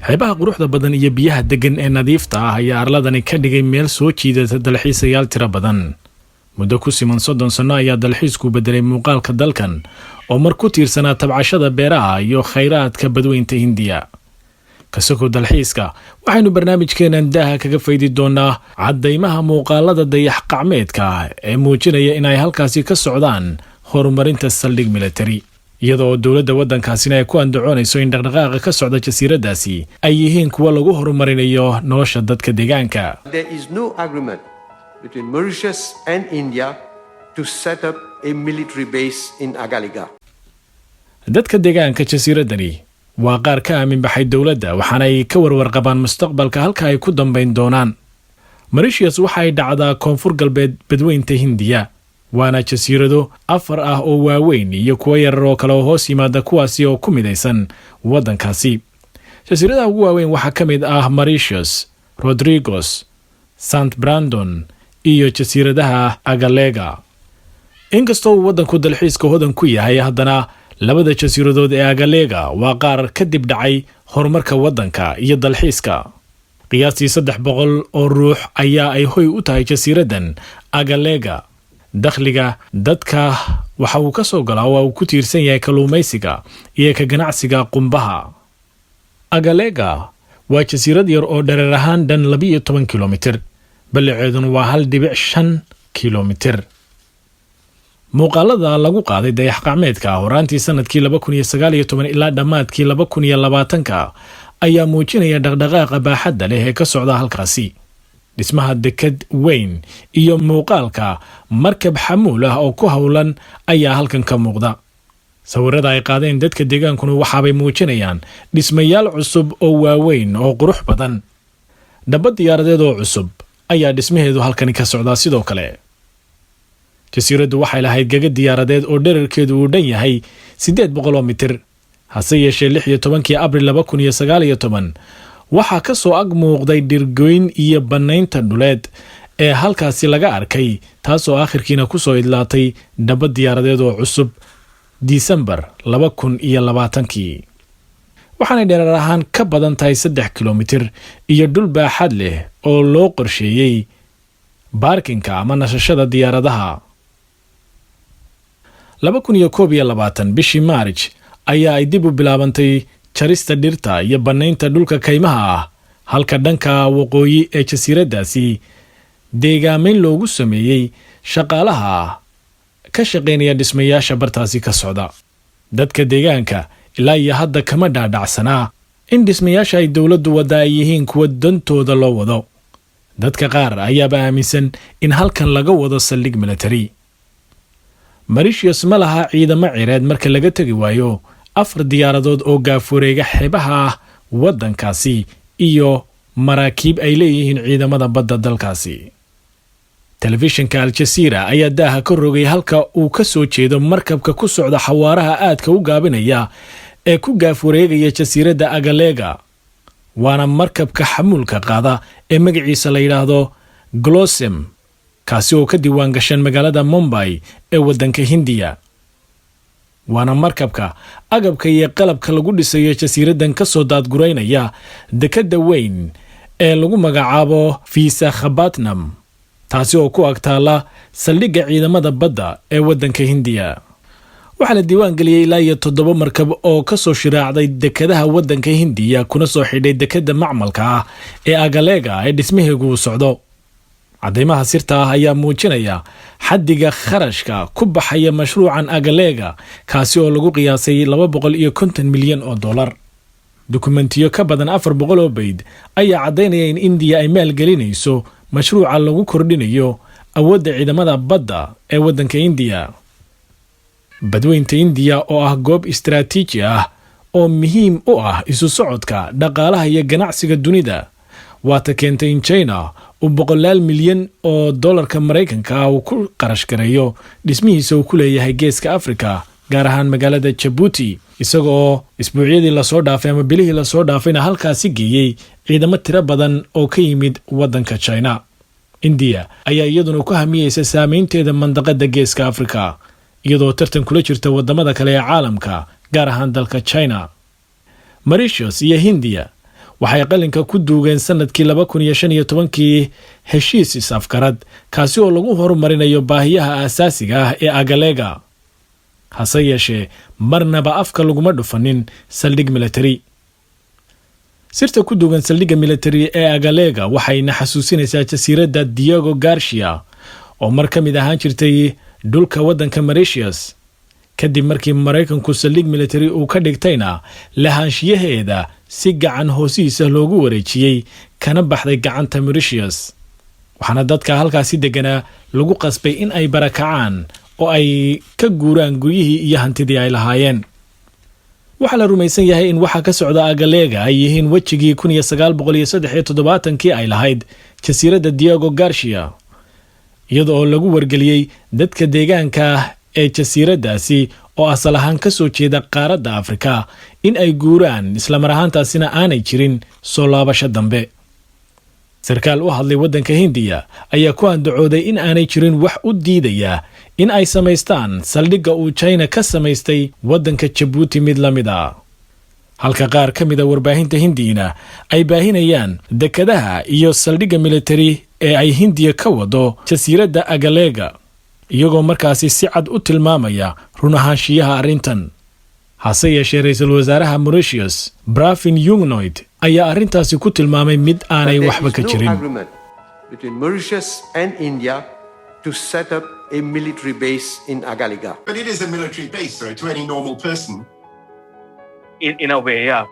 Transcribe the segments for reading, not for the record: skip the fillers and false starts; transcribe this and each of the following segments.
xeebaha quruxda badan iyo biyaha degan ee nadiifta ah ayaa arladani ka dhigay meel soo jiidata dalxiisayaal tiro badan. muddo ku siman 30 sano ayaa dalxiisku bedelay muuqaalka dalkan oo mar ku tiirsanaa tabcashada beeraha iyo khayraadka badweynta Hindiya. kasoo dalxiiska waxaynu barnaamijkeenan daaha kaga faydi doonaa cadeymaha muuqaalada dayax qacmeedka ee muujinaya inay halkaasi ka socdaan horumarinta saldhig military, iyadoo dowladda waddankaasina ay ku andacoonayso in dhaqdhaqaaqa ka socda jasiiradaasi ay yihiin kuwa lagu horumarinayo nolosha dadka deegaanka. There is no agreement between Mauritius and India to set up a military base in Agalega. dadka deegaanka jasiiradani waa qaar ka aamin baxay dowladda waxaana ay ka warwarqabaan mustaqbalka halka ay ku dambayn doonaan. Mauritius waxa ay dhacdaa koonfur galbeed badweynta Hindiya, waana jasiirado 4 ah oo waaweyn iyo kuwa yarar oo kale oo hoos yimaada kuwaasi oo ku midaysan waddankaasi. jasiiradaha ugu waaweyn waxaa ka mid ah Mauritius, Rodrigues, St. Brandon iyo jasiiradaha Agalega. inkastoo waddanku dalxiiska hodan ku yahay, haddana labada jasiiradood ee Agalega waa qaar kadib dhacay horumarka waddanka iyo dalxiiska. qiyaastii 300 oo ruux ayaa ay hoy u tahay jasiiradan Agalega. dakhliga dadka waxa uu ka soo galaa oo uu ku tiirsan yahay kalluumaysiga iyo ka ganacsiga qumbaha. Agalega waa jasiirad yar oo dherer ahaan dhan 12 kilomitir, ballaceeduna waa 1.5 kilomitir. muuqaalada lagu qaaday dayax qacmeedka horaantii sanadkii 2019 ilaa dhammaadkii 2020 ayaa muujinaya dhaqdhaqaaqa baaxadda leh ee ka socda halkaasi. dhismaha dekad weyn iyo muuqaalka markab xamuul ah oo ku howlan ayaa halkan ka muuqda. sawirada ay qaadeen dadka deegaankuna waxaabay muujinayaan dhismayaal cusub oo waaweyn oo qurux badan. dhabbad diyaaradeed oo cusub ayaa dhismaheedu halkani ka socdaa. sidoo kale jasiiraddu waxay lahayd gaga diyaaradeed oo dhererkeedu uu dhan yahay 800 mitir, hase yeeshee 16 Abriil 2019 waxaa ka soo ag muuqday dhirgoyn iyo bannaynta dhuleed ee halkaasi laga arkay, taasoo aakhirkiina ku soo idlaatay dhabbad diyaaradeed oo cusub Disembar 2020. waxaanay dherer ahaan ka badan tahay 3 kilomitir iyo dhul baaxad leh oo loo qorsheeyey baarkinka ama nasashada diyaaradaha. 2021 bishii Maarch ayaa ay dib u bilaabantay jarista dhirta iyo bannaynta dhulka kaymaha ah, halka dhanka waqooyi ee jasiiradaasi deegaameyn loogu sameeyey shaqaalaha ka shaqeynaya dhismayaasha bartaasi ka socda. dadka deegaanka ilaa iyo hadda kama dhaadhacsanaa in dhismayaasha ay dowladdu wadda ay yihiin kuwa dantooda loo wado. dadka qaar ayaaba aaminsan in halkan laga wado saldhig military. Mauritius ma laha ciidamo ciireed marka laga tagi waayo 4 diyaaradood oo gaafureega xeebaha waddankaasi iyo maraakiib ay leeyihiin ciidamada badda dalkaasi. telefishinka Al Jazeera ayaa daaha ka rogay halka uu ka soo jeedo markabka ku socda xawaaraha aadka u gaabinaya ee ku gaafureegaya jasiiradda Agalega. waana markabka xamuulka qaada ee magaciisa la yiraahdo Glosem, kaasi oo ka diiwaan gashan magaalada Mumbai ee waddanka Hindiya. waana markabka agabka iyo qalabka lagu dhisayo jasiiradan ka soo daadgureynaya dekadda weyn ee lagu magacaabo Visakhapatnam, taasi oo ku agtaala saldhigga ciidamada badda ee waddanka Hindiya. waxaa la diiwaan geliyey ilaa iyo 7 markab oo ka soo shiraacday dekadaha waddanka Hindiya kuna soo xidhay dekadda macmalka ah ee Agalega ee dhismaheegu u socdo. cadeymaha sirta ah ayaa muujinaya xaddiga kharashka ku baxaya mashruucan Agalega, kaasi oo lagu qiyaasay 250 milyan oo dollar. dukumentiyo ka badan 400 oo bayd ayaa caddaynaya in India ay maalgelinayso mashruuca lagu kordhinayo awoodda ciidamada badda ee waddanka India. badweynta India oo ah goob istiraatiiji ah oo muhiim u ah isu socodka dhaqaalaha iyo ganacsiga dunida, waata keentay in China uu 100 milyan oo dollarka Mareykanka uu ku qarash gareeyo dhismihiisa uu ku leeyahay geeska Afrika, gaar ahaan magaalada Djibouti, isagoo isbuucyadii la soo dhaafay ama bilihii la soo dhaafayna halkaasi geeyey ciidamo tiro badan oo ka yimid waddanka China. India ayaa iyaduna ku hamiyeysa saameynteeda mandaqada geeska Afrika, iyadoo tartan kula jirta wadamada kale ee caalamka, gaar ahaan dalka China. Mauritius iyo Hindiya waxay qalinka ku duugeen sanadkii 2015 heshiis is-afgarad kaasi oo lagu horumarinayo baahiyaha aasaasiga ah ee Agalega. hase yeeshee marnaba afka laguma dhufanin saldhig military. sirta ku duugan saldhigga military ee Agalega waxayna xasuusinaysaa jasiiradda Diego Garcia oo mar ka mid ahaan jirtay dhulka waddanka Mauritius. kadib markii Mareykanku saldhig military uu ka dhigtayna lahaanshiyaheeda si gacan hoosiisa loogu wareejiyey kana baxday gacanta Mauritius. waxaana dadka halkaasi deganaa lagu qasbay in ay barakacaan oo ay ka guuraan guryihii iyo hantidii ay lahaayeen. waxaa la rumaysan yahay in waxa ka socda Agalega ay yihiin wejigii 1973 ay lahayd jasiiradda Diego Garcia, iyadoo oo lagu wargeliyey dadka deegaanka ee jasiiraddaasi oo asal ahaan ka soo jeeda qaaradda Afrika in ay guuraan isla mar ahaantaasina aanay jirin soo laabasho dambe. sarkaal u hadlay waddanka Hindiya ayaa ku andacooday in aanay jirin wax u diidaya in ay samaystaan saldhigga uu China ka samaystay waddanka Djibouti mid la mid ah. halka qaar ka mid a warbaahinta Hindiyana ay baahinayaan dekadaha iyo saldhigga military ee ay Hindiya ka wado jasiiradda Agalega, iyagoo markaasi si cad u tilmaamaya run ahaanshiyaha arrintan. hase yeeshee ra'iisul wasaaraha Mauritius Pravin Jungnouth ayaa arrintaasi ku tilmaamay mid aanay waxba ka jirin. agreement between Mauritius and India to set up a military base in Agalega. But it is a military base, so to any normal person. In a way, yeah.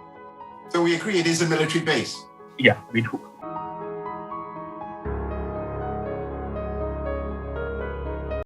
So we agree it is a military base. Yeah, we do.